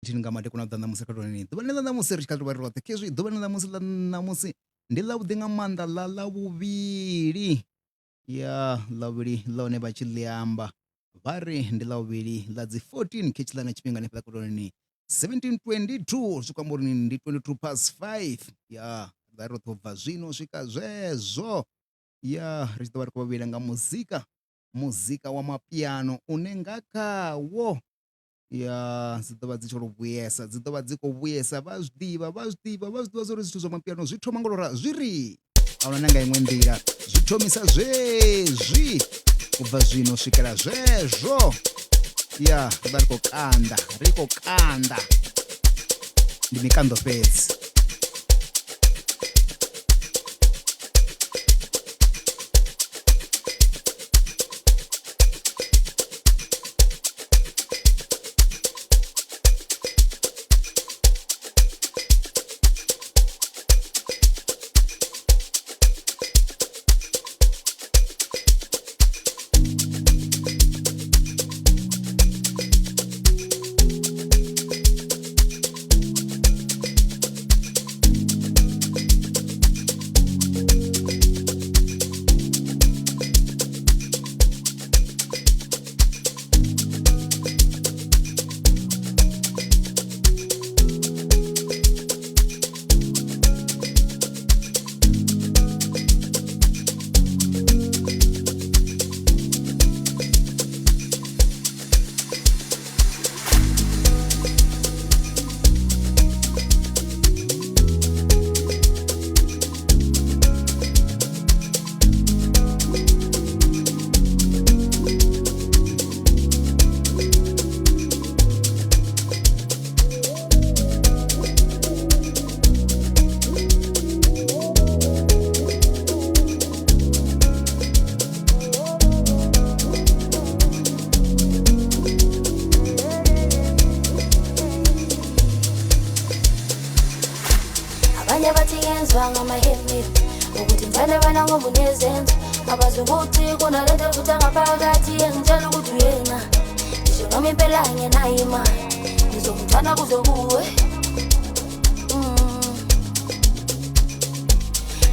Tingamati kuna ḓa ṋamusi kha tonini ḓuvha ḽine ḽa ṋamusi ri tshi kha ḓuvha ri roṱhe khezwi ḓuvha ḽine ḽa ṋamusi ndi ḽavhuḓi nga maanḓa ḽa vhuvhili ya ḽavhuvhili ḽone vha tshi ḽi amba vha ri ndi ḽavhuvhili ḽa dzi 14 khe tshilana tshifhinga hanefhaḽa kha tonini 1722 zwi khou amba uri ndi 22 past 5 ya ḓa ri roṱhe u bva zwino u swika zwezwo ya ri tshi ḓo vha ri khou vha vhuyela nga muzika wa mapiano une nga khawo ya dzi ḓovha dzi tshi ro vhuyesa dzi ḓovha dzi khou vhuyesa vha zwi ḓivha zwa uri zwithu zwa mapiano zwi thoma ngolora zwi ri ahuna na nga iṅwe nḓila zwi thomisa zwezwi u bva zwino u swikela zwezwo ya ri vha ri khou kanda ndi mikando fhedzi.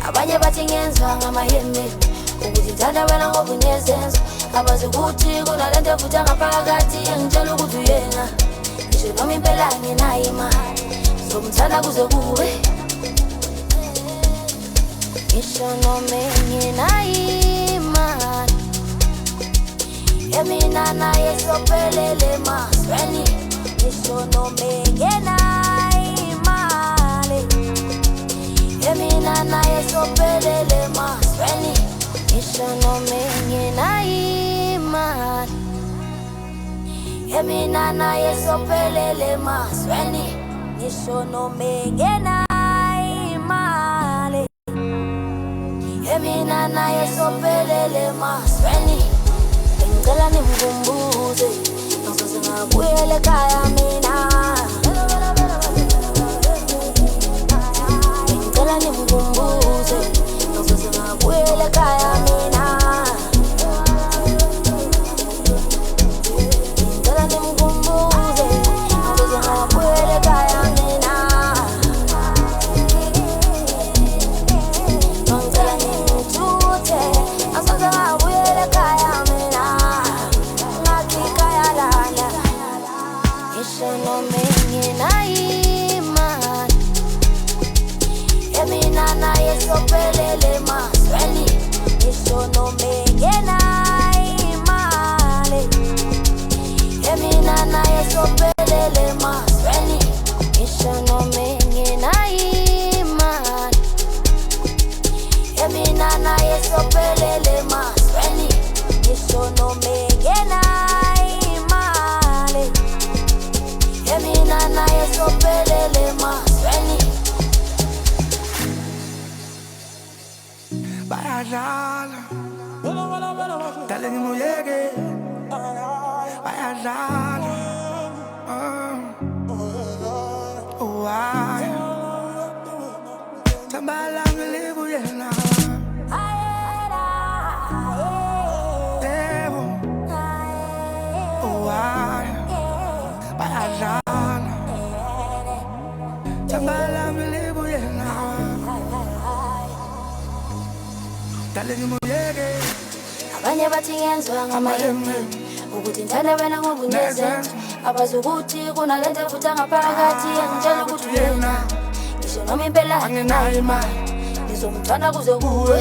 Abanye bathi ngenzwa ngamaheme ukuthi ngithanda wena ngoba unezenzo abazi ukuthi kunalento evuthwa ngaphakathi engitshela ukuthi uyena ngisho noma impela ngenayo imali ngizomthanda kuze kuwe ngisho noma ngenayo imali emina naye sophelele masweni ngisho noma ngenayo imali emina naye sophelele masweni ngisho noma ngenayo imali emina naye sophelele masweni ngisho noma ngenayo imali emina naye sophelele masweni ngicela nimkhumbuze ngizoze ngabuyela ekhaya mina ngicela nimkhumbuze ngizoze ngabuyela ekhaya mina ngicela nimkhumbuze ngizoze ngabuyela ekhaya mina ngicela nimthuthe ngizoze ngabuyela ekhaya mina ngathi ekhaya lana ngisho noma ngenayo imali emina naye sophelele masweni ngisho noma ngenayo imali emina naye sophelele masweni ngisho noma ngenayo imali emina naye sophelele masweni ngisho noma ngenayo imali emina naye sophelele masweni bayadlala dale ngimuyeke bayadlala why tambala ngilibuyela debo why bayadlala dale ngimuyeke abanye bathi ngenzwa ngamayembe ukuthi ngithanda wena ngoba unezenzo abazi ukuthi kunalento evutha ngaphakathi engitshela ukuthi uyena ngisho noma impela anginayo imali ngizomthanda kuze kuwe.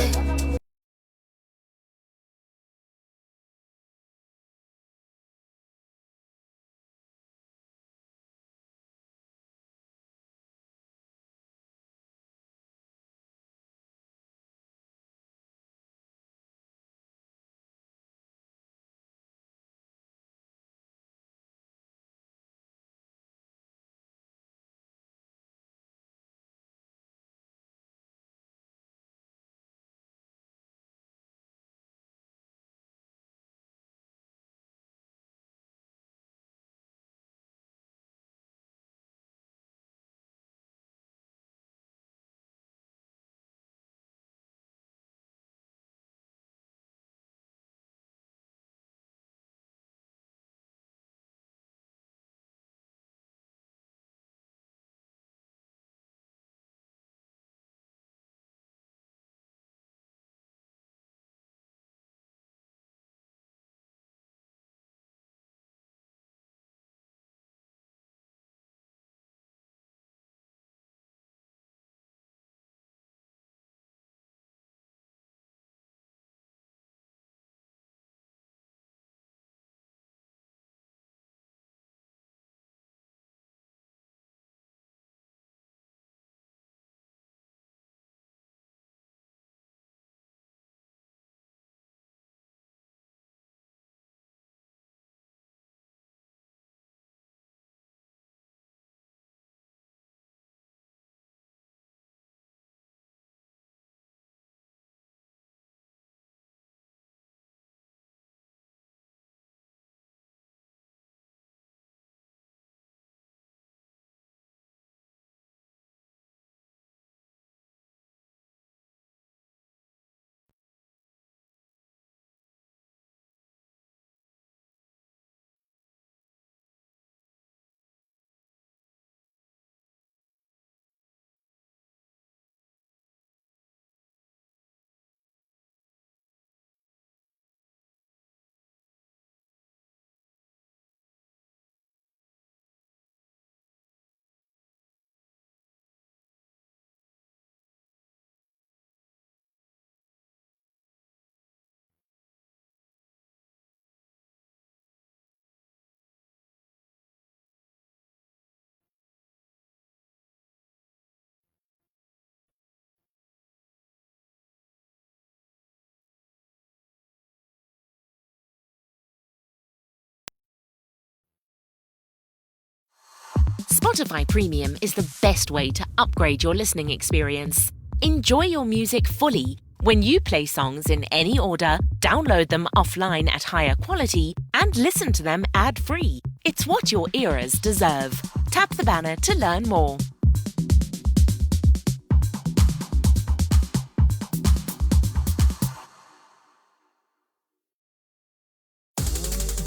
Spotify Premium is the best way to upgrade your listening experience. Enjoy your music fully when you play songs in any order, download them offline at higher quality, and listen to them ad-free. It's what your eras deserve. Tap the banner to learn more.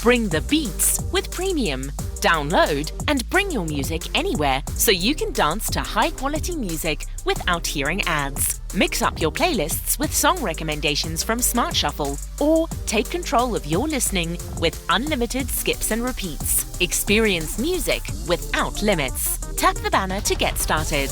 Bring the beats with Premium. Download and bring your music anywhere so you can dance to high-quality music without hearing ads. Mix up your playlists with song recommendations from Smart Shuffle, or take control of your listening with unlimited skips and repeats. Experience music without limits. Tap the banner to get started.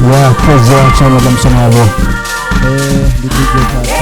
Ya, pois sono dalam senario. Di tujuh kata.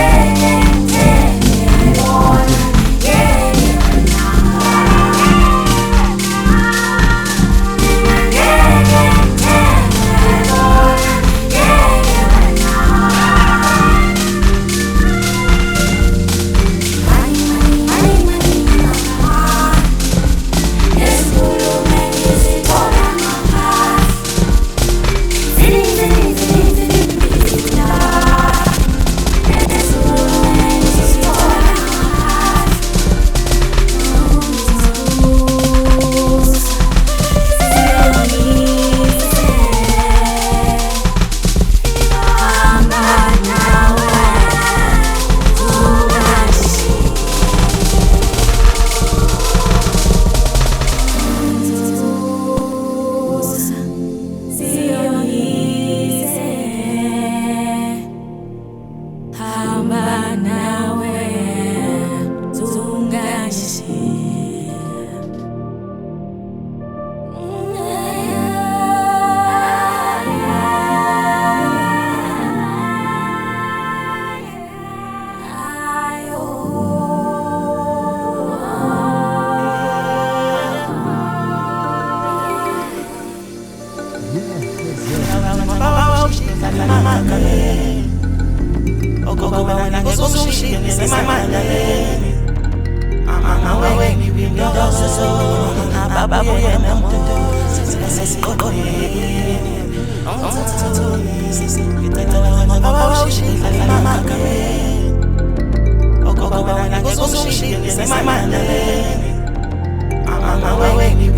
I'm